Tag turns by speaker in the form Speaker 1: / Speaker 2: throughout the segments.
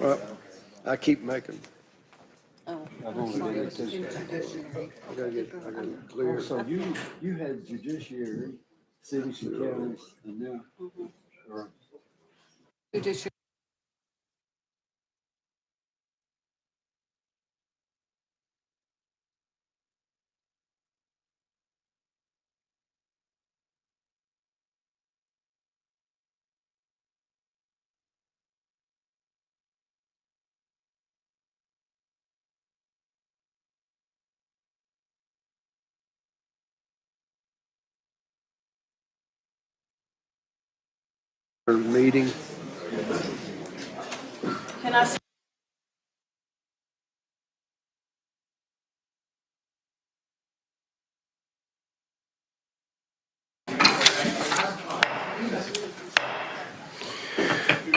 Speaker 1: Well, I keep making.
Speaker 2: Oh,
Speaker 1: I've only got it this-
Speaker 2: judiciary.
Speaker 1: I gotta get it clear.
Speaker 3: So you had judiciary, cities and counties, and now, or
Speaker 2: Judiciary.
Speaker 1: Meeting.
Speaker 2: Can I?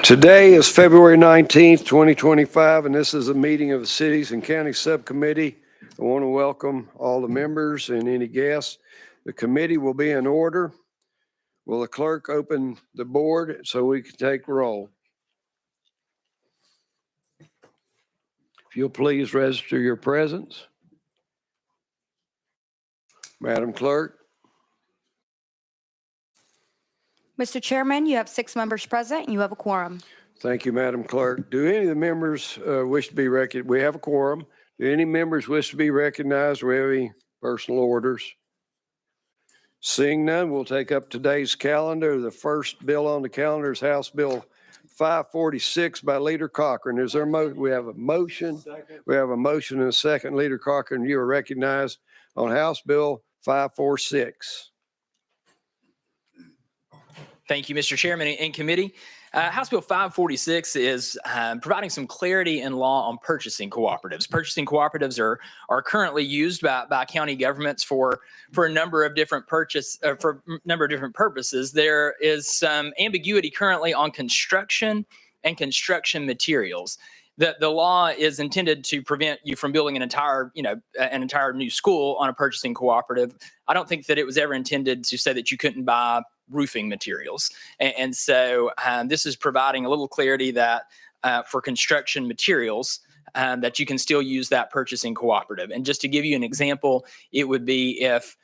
Speaker 1: Today is February 19th, 2025, and this is a meeting of the Cities and Counties Subcommittee. I want to welcome all the members and any guests. The committee will be in order. Will the clerk open the board so we can take roll? If you'll please register your presence. Madam Clerk.
Speaker 4: Mr. Chairman, you have 6 members present and you have a quorum.
Speaker 1: Thank you, Madam Clerk. Do any of the members wish to be recognized? We have a quorum. Do any members wish to be recognized or have any personal orders? Seeing none, we'll take up today's calendar. The first bill on the calendar is House Bill 546 by Leader Cochran. Is there we have a motion? Second. We have a motion and a second. Leader Cochran, you are recognized on House Bill 546.
Speaker 5: Thank you, Mr. Chairman and committee. House Bill 546 is providing some clarity in law on purchasing cooperatives. Purchasing cooperatives are currently used by county governments for a number of different purposes. There is some ambiguity currently on construction and construction materials. The law is intended to prevent you from building an entire new school on a purchasing cooperative. I don't think that it was ever intended to say that you couldn't buy roofing materials. And so this is providing a little clarity that for construction materials, that you can still use that purchasing cooperative. And just to give you an example, it would be if,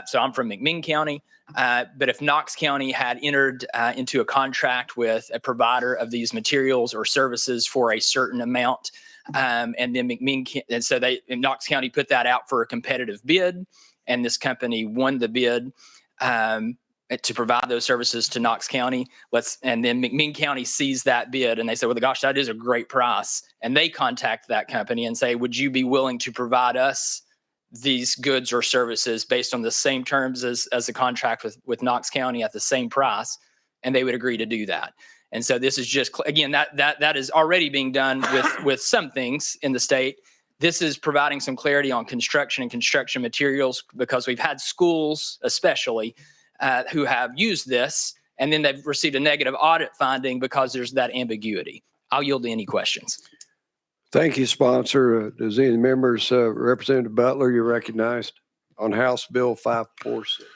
Speaker 5: so I'm from McMinn County, but if Knox County had entered into a contract with a provider of these materials or services for a certain amount, and then Knox County put that out for a competitive bid, and this company won the bid, to provide those services to Knox County. And then McMinn County sees that bid and they say, well, gosh, that is a great price. And they contact that company and say, would you be willing to provide us these goods or services based on the same terms as the contract with Knox County at the same price? And they would agree to do that. And so this is just, again, that is already being done with some things in the state. This is providing some clarity on construction and construction materials because we've had schools especially who have used this, and then they've received a negative audit finding because there's that ambiguity. I'll yield to any questions.
Speaker 1: Thank you, sponsor. Does any members, Representative Butler, you're recognized on House Bill 546.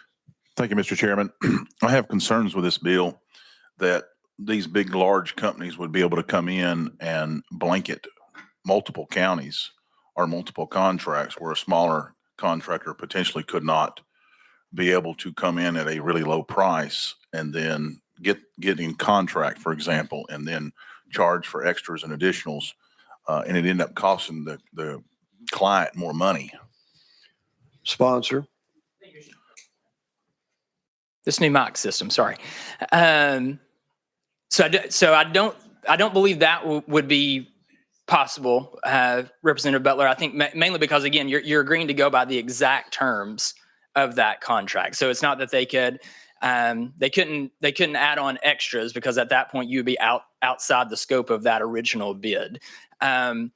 Speaker 6: Thank you, Mr. Chairman. I have concerns with this bill that these big, large companies would be able to come in and blanket multiple counties or multiple contracts where a smaller contractor potentially could not be able to come in at a really low price and then get in contract, for example, and then charge for extras and additionals, and it ended up costing the client more money.
Speaker 1: Sponsor.
Speaker 5: This new mic system, sorry. So I don't believe that would be possible, Representative Butler. I think mainly because, again, you're agreeing to go by the exact terms of that contract. So it's not that they couldn't add on extras because at that point you would be outside the scope of that original bid. As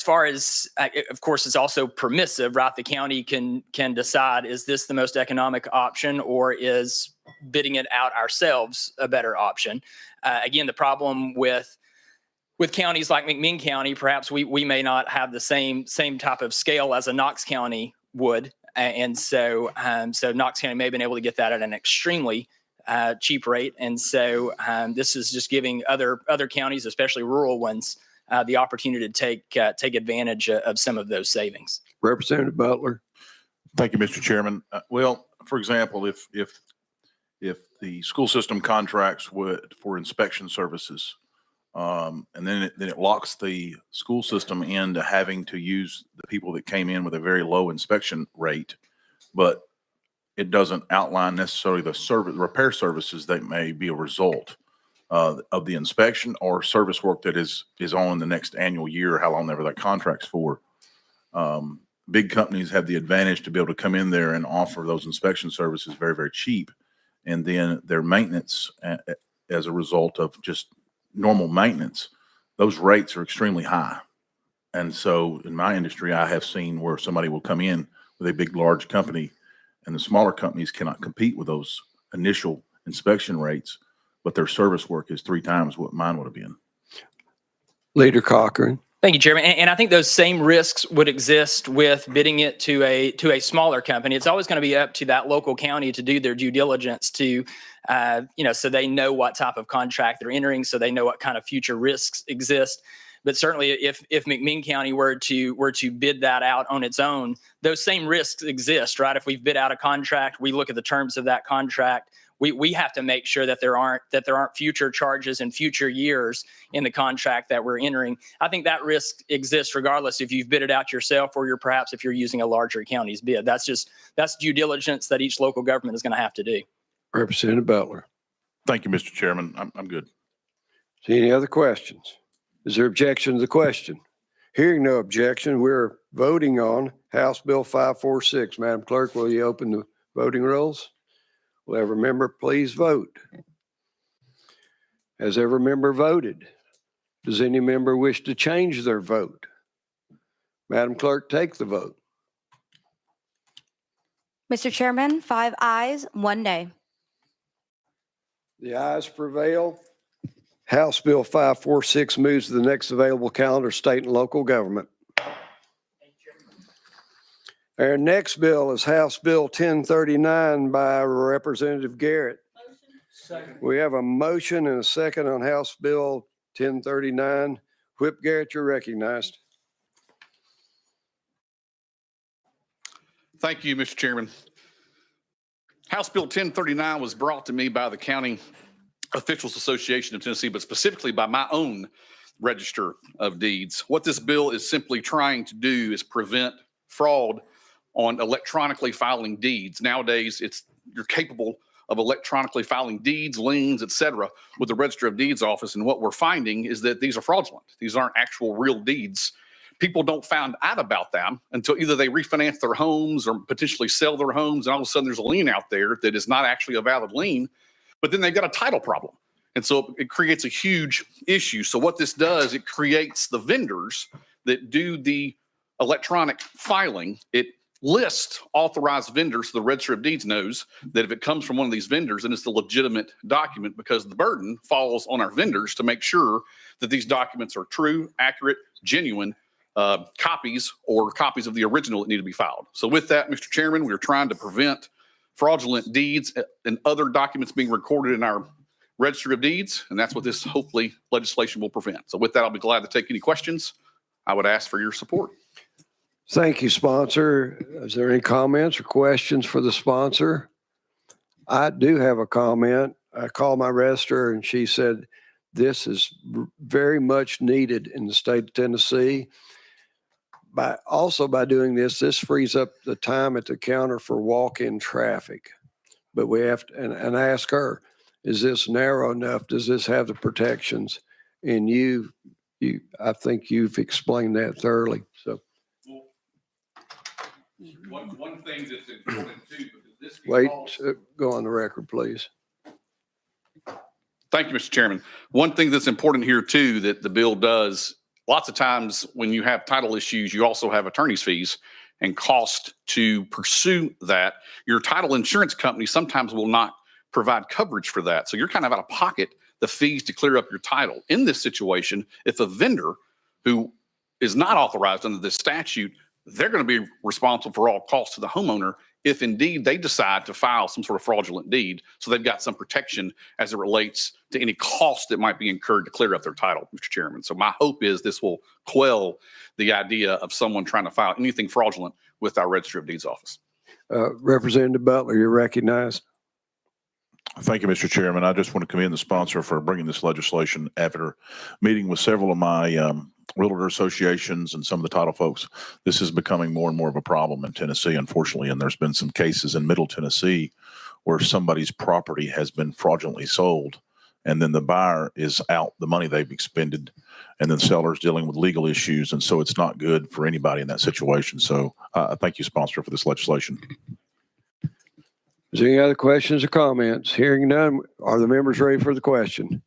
Speaker 5: far as, of course, it's also permissive, right? The county can decide, is this the most economic option or is bidding it out ourselves a better option? Again, the problem with counties like McMinn County, perhaps we may not have the same type of scale as a Knox County would. And so Knox County may have been able to get that at an extremely cheap rate. And so this is just giving other counties, especially rural ones, the opportunity to take advantage of some of those savings.
Speaker 1: Representative Butler.
Speaker 6: Thank you, Mr. Chairman. Well, for example, if the school system contracts for inspection services, and then it locks the school system into having to use the people that came in with a very low inspection rate, but it doesn't outline necessarily the repair services that may be a result of the inspection or service work that is on the next annual year, how long ever that contract's for. Big companies have the advantage to be able to come in there and offer those inspection services very, very cheap. And then their maintenance as a result of just normal maintenance, those rates are extremely high. And so in my industry, I have seen where somebody will come in with a big, large company and the smaller companies cannot compete with those initial inspection rates, but their service work is 3 times what mine would have been.
Speaker 1: Leader Cochran.
Speaker 5: Thank you, Chairman. And I think those same risks would exist with bidding it to a smaller company. It's always going to be up to that local county to do their due diligence to, so they know what type of contract they're entering, so they know what kind of future risks exist. But certainly, if McMinn County were to bid that out on its own, those same risks exist, right? If we've bid out a contract, we look at the terms of that contract. We have to make sure that there aren't future charges in future years in the contract that we're entering. I think that risk exists regardless if you've bid it out yourself or if you're using a larger county's bid. That's due diligence that each local government is going to have to do.
Speaker 1: Representative Butler.
Speaker 6: Thank you, Mr. Chairman. I'm good.
Speaker 1: Any other questions? Is there objection to the question? Hearing no objection, we're voting on House Bill 546. Madam Clerk, will you open the voting rolls? Will every member please vote? Has every member voted? Does any member wish to change their vote? Madam Clerk, take the vote.
Speaker 4: Mr. Chairman, 5 ayes, 1 nay.
Speaker 1: The ayes prevail. House Bill 546 moves to the next available calendar, state and local government. Our next bill is House Bill 1039 by Representative Garrett. We have a motion and a second on House Bill 1039. Whip Garrett, you're recognized.
Speaker 7: Thank you, Mr. Chairman. House Bill 1039 was brought to me by the County Officials Association of Tennessee, but specifically by my own Register of Deeds. What this bill is simply trying to do is prevent fraud on electronically filing deeds. Nowadays, you're capable of electronically filing deeds, liens, et cetera, with the Register of Deeds office. And what we're finding is that these are fraudulent. These aren't actual real deeds. People don't find out about them until either they refinance their homes or potentially sell their homes, and all of a sudden there's a lien out there that is not actually a valid lien, but then they've got a title problem. And so it creates a huge issue. So what this does, it creates the vendors that do the electronic filing. It lists authorized vendors, so the Register of Deeds knows that if it comes from one of these vendors, then it's the legitimate document, because the burden falls on our vendors to make sure that these documents are true, accurate, genuine copies or copies of the original that need to be filed. So with that, Mr. Chairman, we're trying to prevent fraudulent deeds and other documents being recorded in our Register of Deeds, and that's what this hopefully legislation will prevent. So with that, I'll be glad to take any questions. I would ask for your support.
Speaker 1: Thank you, sponsor. Is there any comments or questions for the sponsor? I do have a comment. I called my register and she said, this is very much needed in the state of Tennessee. By doing this, this frees up the time at the counter for walk-in traffic. But we have to, and ask her, is this narrow enough? Does this have the protections? And I think you've explained that thoroughly. So.
Speaker 7: One thing that's important too, because this
Speaker 1: Wait, go on the record, please.
Speaker 7: Thank you, Mr. Chairman. One thing that's important here too that the bill does, lots of times when you have title issues, you also have attorney's fees and cost to pursue that. Your title insurance company sometimes will not provide coverage for that. So you're kind of out of pocket the fees to clear up your title. In this situation, if a vendor who is not authorized under this statute, they're going to be responsible for all costs to the homeowner if indeed they decide to file some sort of fraudulent deed. So they've got some protection as it relates to any cost that might be incurred to clear up their title, Mr. Chairman. So my hope is this will quell the idea of someone trying to file anything fraudulent with our Registry of Deeds office.
Speaker 1: Representative Butler, you're recognized.
Speaker 6: Thank you, Mr. Chairman. I just want to commend the sponsor for bringing this legislation after meeting with several of my realtor associations and some of the title folks. This is becoming more and more of a problem in Tennessee, unfortunately, and there's been some cases in Middle Tennessee where somebody's property has been fraudulently sold, and then the buyer is out the money they've expended, and then seller's dealing with legal issues, and so it's not good for anybody in that situation. So thank you, sponsor, for this legislation.
Speaker 1: Is there any other questions or comments? Hearing none, are the members ready for the question?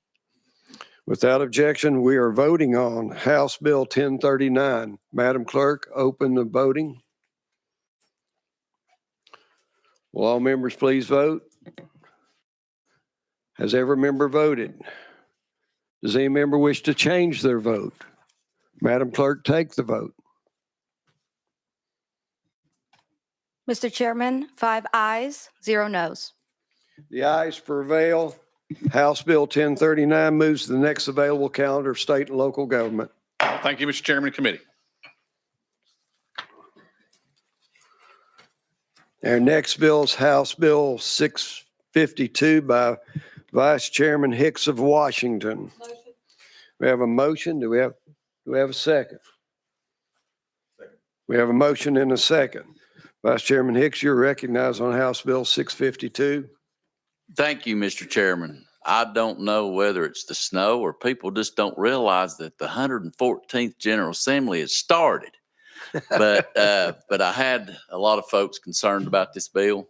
Speaker 1: Without objection, we are voting on House Bill 1039. Madam Clerk, open the voting. Will all members please vote? Has every member voted? Does any member wish to change their vote? Madam Clerk, take the vote.
Speaker 4: Mr. Chairman, 5 ayes, 0 noes.
Speaker 1: The ayes prevail. House Bill 1039 moves to the next available calendar of state and local government.
Speaker 7: Thank you, Mr. Chairman and committee.
Speaker 1: Our next bill is House Bill 652 by Vice Chairman Hicks of Washington. We have a motion. Do we have a second? We have a motion and a second. Vice Chairman Hicks, you're recognized on House Bill 652.
Speaker 8: Thank you, Mr. Chairman. I don't know whether it's the snow or people just don't realize that the 114th General Assembly has started. But I had a lot of folks concerned about this bill.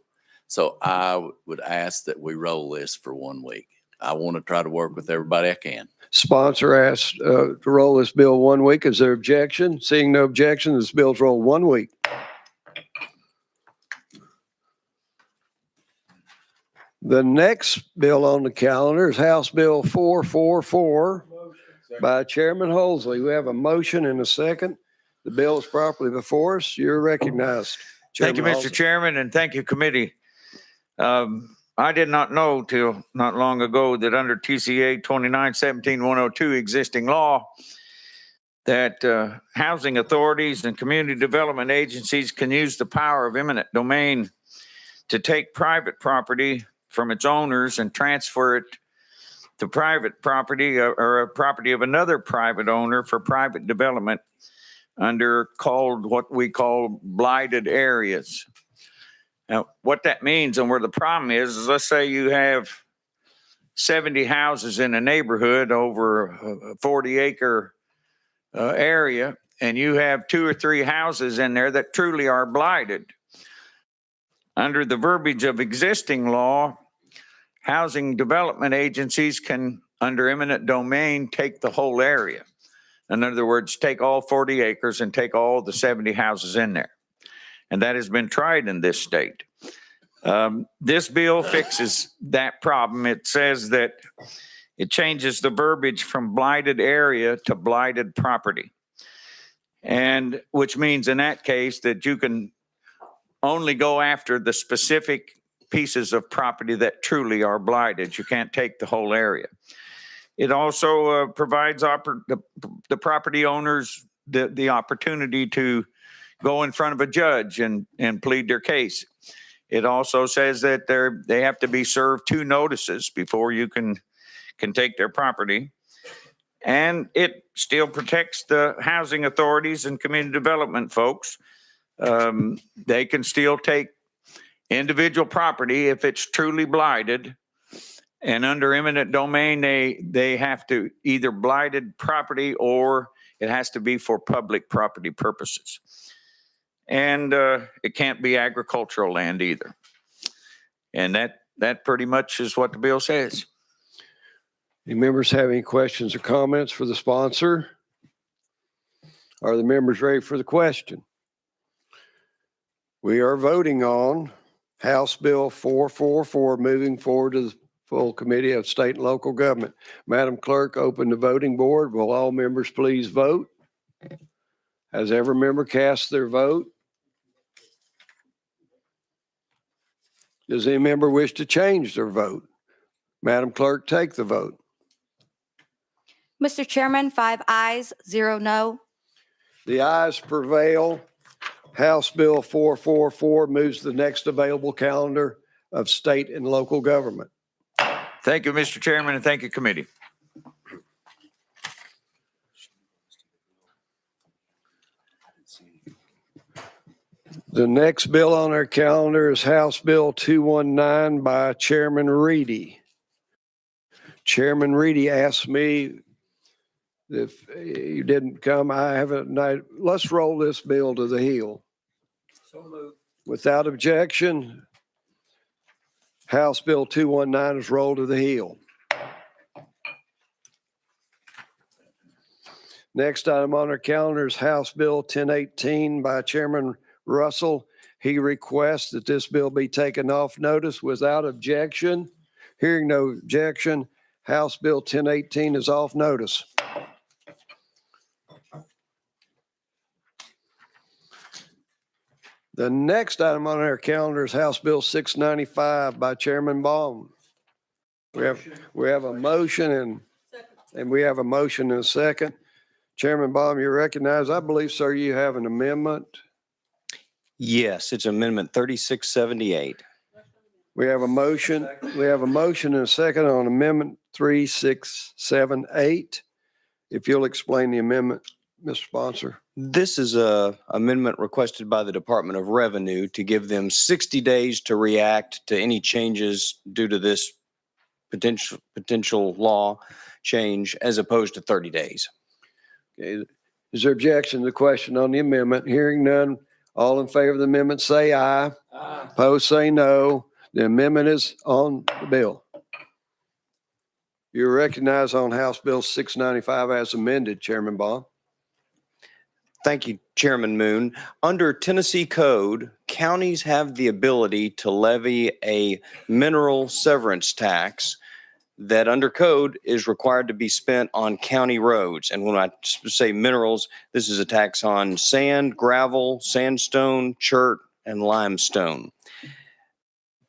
Speaker 8: So I would ask that we roll this for 1 week. I want to try to work with everybody I can.
Speaker 1: Sponsor asked to roll this bill 1 week. Is there objection? Seeing no objection, this bill's rolled 1 week. The next bill on the calendar is House Bill 444 by Chairman Holsley. We have a motion and a second. The bill is properly before us. You're recognized.
Speaker 9: Thank you,
Speaker 1: Chairman
Speaker 9: Mr. Chairman, and thank you, committee. I did not know till not long ago that under TCA 2917-102 existing law, that housing authorities and community development agencies can use the power of eminent domain to take private property from its owners and transfer it to private property or a property of another private owner for private development under what we call blighted areas. Now, what that means and where the problem is let's say you have 70 houses in a neighborhood over a 40-acre area, and you have 2 or 3 houses in there that truly are blighted. Under the verbiage of existing law, housing development agencies can, under eminent domain, take the whole area. In other words, take all 40 acres and take all the 70 houses in there. And that has been tried in this state. This bill fixes that problem. It says that it changes the verbiage from blighted area to blighted property. And which means in that case that you can only go after the specific pieces of property that truly are blighted. You can't take the whole area. It also provides the property owners the opportunity to go in front of a judge and plead their case. It also says that they have to be served 2 notices before you can take their property. And it still protects the housing authorities and community development folks. They can still take individual property if it's truly blighted. And under eminent domain, they have to either blighted property or it has to be for public property purposes. And it can't be agricultural land either. And that pretty much is what the bill says.
Speaker 1: Any members have any questions or comments for the sponsor? Are the members ready for the question? We are voting on House Bill 444 moving forward to the full committee of state and local government. Madam Clerk, open the voting board. Will all members please vote? Has every member cast their vote? Does any member wish to change their vote? Madam Clerk, take the vote.
Speaker 4: Mr. Chairman, 5 ayes, 0 no.
Speaker 1: The ayes prevail. House Bill 444 moves to the next available calendar of state and local government.
Speaker 9: Thank you, Mr. Chairman, and thank you, committee.
Speaker 1: The next bill on our calendar is House Bill 219 by Chairman Reedy. Chairman Reedy asked me if you didn't come, I haven't, let's roll this bill to the hill.
Speaker 3: So moved.
Speaker 1: Without objection, House Bill 219 is rolled to the hill. Next item on our calendar is House Bill 1018 by Chairman Russell. He requests that this bill be taken off notice without objection. Hearing no objection, House Bill 1018 is off notice. The next item on our calendar is House Bill 695 by Chairman Baum. We have a motion and we have a motion and a second. Chairman Baum, you recognize, I believe, sir, you have an amendment.
Speaker 10: Yes, it's Amendment 3678.
Speaker 1: We have a motion and a second on Amendment 3678. If you'll explain the amendment, Mr. Sponsor.
Speaker 10: This is a amendment requested by the Department of Revenue to give them 60 days to react to any changes due to this potential law change as opposed to 30 days.
Speaker 1: Okay. Is there objection to the question on the amendment? Hearing none, all in favor of the amendment say aye.
Speaker 3: Aye.
Speaker 1: Opposed say no. The amendment is on the bill. You're recognized on House Bill 695 as amended, Chairman Baum.
Speaker 10: Thank you, Chairman Moon. Under Tennessee Code, counties have the ability to levy a mineral severance tax that under code is required to be spent on county roads. And when I say minerals, this is a tax on sand, gravel, sandstone, chert, and limestone.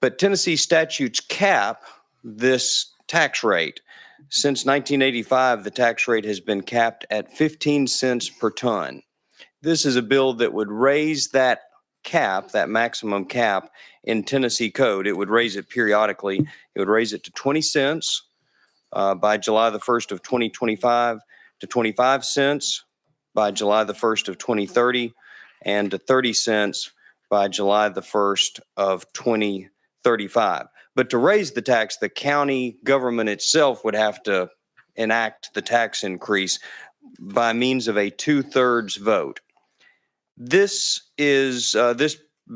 Speaker 10: But Tennessee statutes cap this tax rate. Since 1985, the tax rate has been capped at 15 cents per ton. This is a bill that would raise that cap, that maximum cap in Tennessee code. It would raise it periodically. It would raise it to 20 cents by July the 1st of 2025, to 25 cents by July the 1st of 2030, and to 30 cents by July the 1st of 2035. But to raise the tax, the county government itself would have to enact the tax increase by means of a 2/3 vote. This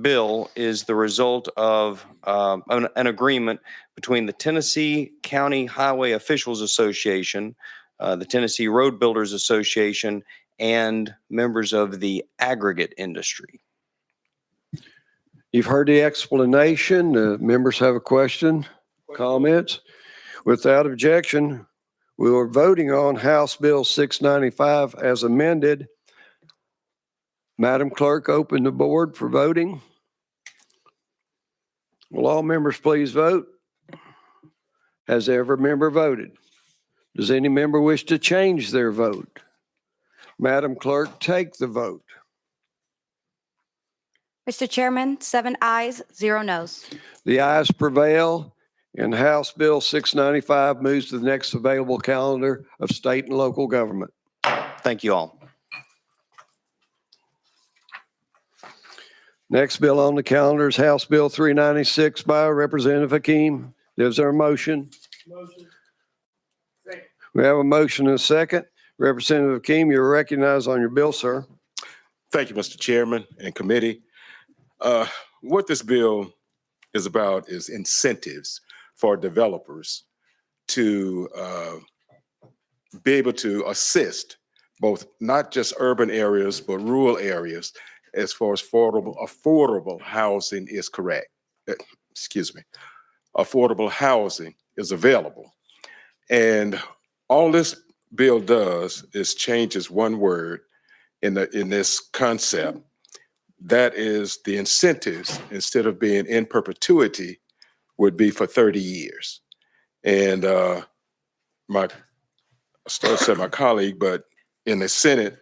Speaker 10: bill is the result of an agreement between the Tennessee County Highway Officials Association, the Tennessee Road Builders Association, and members of the aggregate industry.
Speaker 1: You've heard the explanation. Members have a question, comments? Without objection, we are voting on House Bill 695 as amended. Madam Clerk, open the board for voting. Will all members please vote? Has every member voted? Does any member wish to change their vote? Madam Clerk, take the vote.
Speaker 4: Mr. Chairman, 7 ayes, 0 noes.
Speaker 1: The ayes prevail, and House Bill 695 moves to the next available calendar of state and local government.
Speaker 10: Thank you all.
Speaker 1: Next bill on the calendar is House Bill 396 by Representative Hakeem. Is there a motion?
Speaker 3: Motion.
Speaker 1: We have a motion and a second. Representative Hakeem, you're recognized on your bill, sir.
Speaker 11: Thank you, Mr. Chairman and committee. What this bill is about is incentives for developers to be able to assist both not just urban areas, but rural areas as far as affordable housing is correct. Affordable housing is available. And all this bill does is changes one word in this concept. That is the incentives, instead of being in perpetuity, would be for 30 years. And I said my colleague, but in the Senate,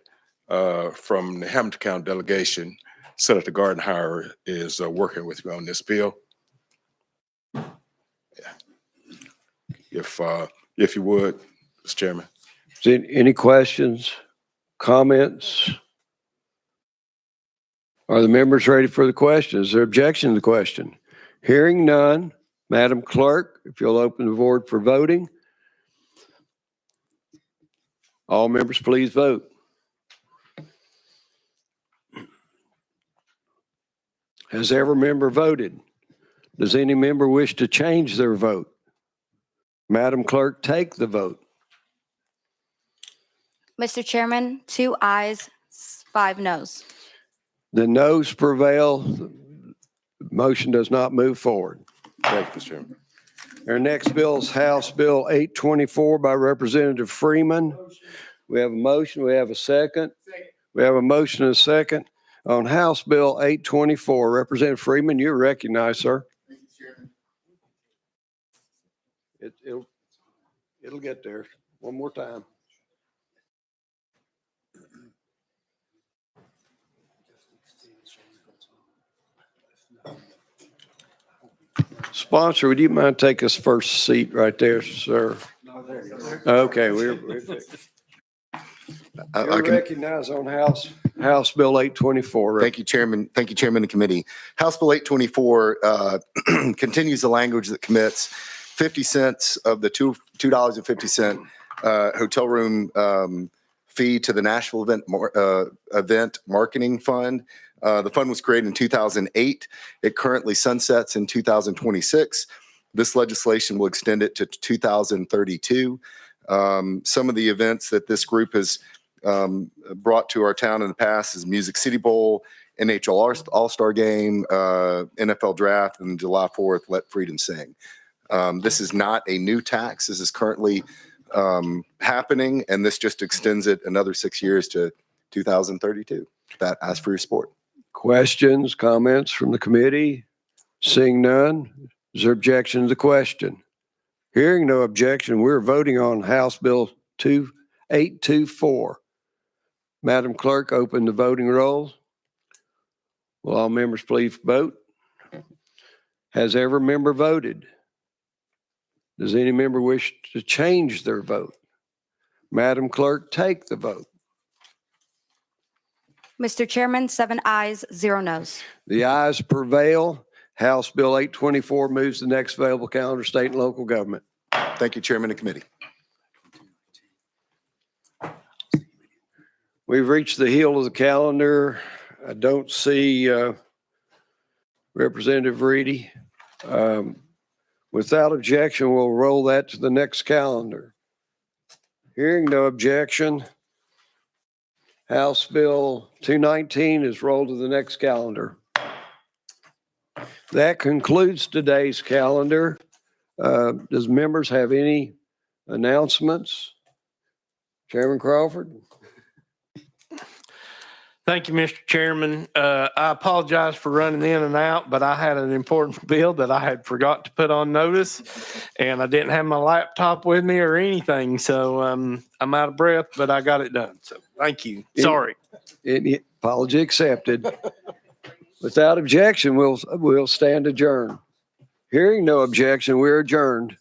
Speaker 11: from the Hamilton County delegation, Senator Gardenhire is working with me on this bill. Yeah. If you would, Mr. Chairman.
Speaker 1: Any questions, comments? Are the members ready for the question? Is there objection to the question? Hearing none, Madam Clerk, if you'll open the board for voting. All members, please vote. Has every member voted? Does any member wish to change their vote? Madam Clerk, take the vote.
Speaker 4: Mr. Chairman, 2 ayes, 5 noes.
Speaker 1: The noes prevail. The motion does not move forward.
Speaker 11: Thank you, Mr. Chairman.
Speaker 1: Our next bill is House Bill 824 by Representative Freeman. We have a motion. We have a second. We have a motion and a second on House Bill 824. Representative Freeman, you're recognized, sir.
Speaker 12: Thank you, Chairman.
Speaker 1: It'll get there. One more time. Sponsor, would you mind take us first seat right there, sir? Okay, we're
Speaker 12: I can,
Speaker 1: recognized on House Bill 824.
Speaker 12: thank you, Chairman. Thank you, Chairman and Committee. House Bill 824 continues the language that commits 50 cents of the $2.50 hotel room fee to the Nashville Event Marketing Fund. The fund was created in 2008. It currently sunsets in 2026. This legislation will extend it to 2032. Some of the events that this group has brought to our town in the past is Music City Bowl, NHL All-Star Game, NFL Draft, and July 4th, Let Freedom Sing. This is not a new tax. This is currently happening, and this just extends it another 6 years to 2032. That asks for your support.
Speaker 1: Questions, comments from the committee? Seeing none, is there objection to the question? Hearing no objection, we're voting on House Bill 824. Madam Clerk, open the voting rolls. Will all members please vote? Has every member voted? Does any member wish to change their vote? Madam Clerk, take the vote.
Speaker 4: Mr. Chairman, 7 ayes, 0 noes.
Speaker 1: The ayes prevail. House Bill 824 moves to the next available calendar, state and local government.
Speaker 12: Thank you, Chairman and Committee.
Speaker 1: We've reached the heel of the calendar. I don't see Representative Reedy. Without objection, we'll roll that to the next calendar. Hearing no objection, House Bill 219 is rolled to the next calendar. That concludes today's calendar. Does members have any announcements? Chairman Crawford?
Speaker 13: Thank you, Mr. Chairman. I apologize for running in and out, but I had an important bill that I had forgot to put on notice, and I didn't have my laptop with me or anything, so I'm out of breath, but I got it done. So thank you. Sorry.
Speaker 1: Apology accepted. Without objection, we'll stand adjourned. Hearing no objection, we're adjourned.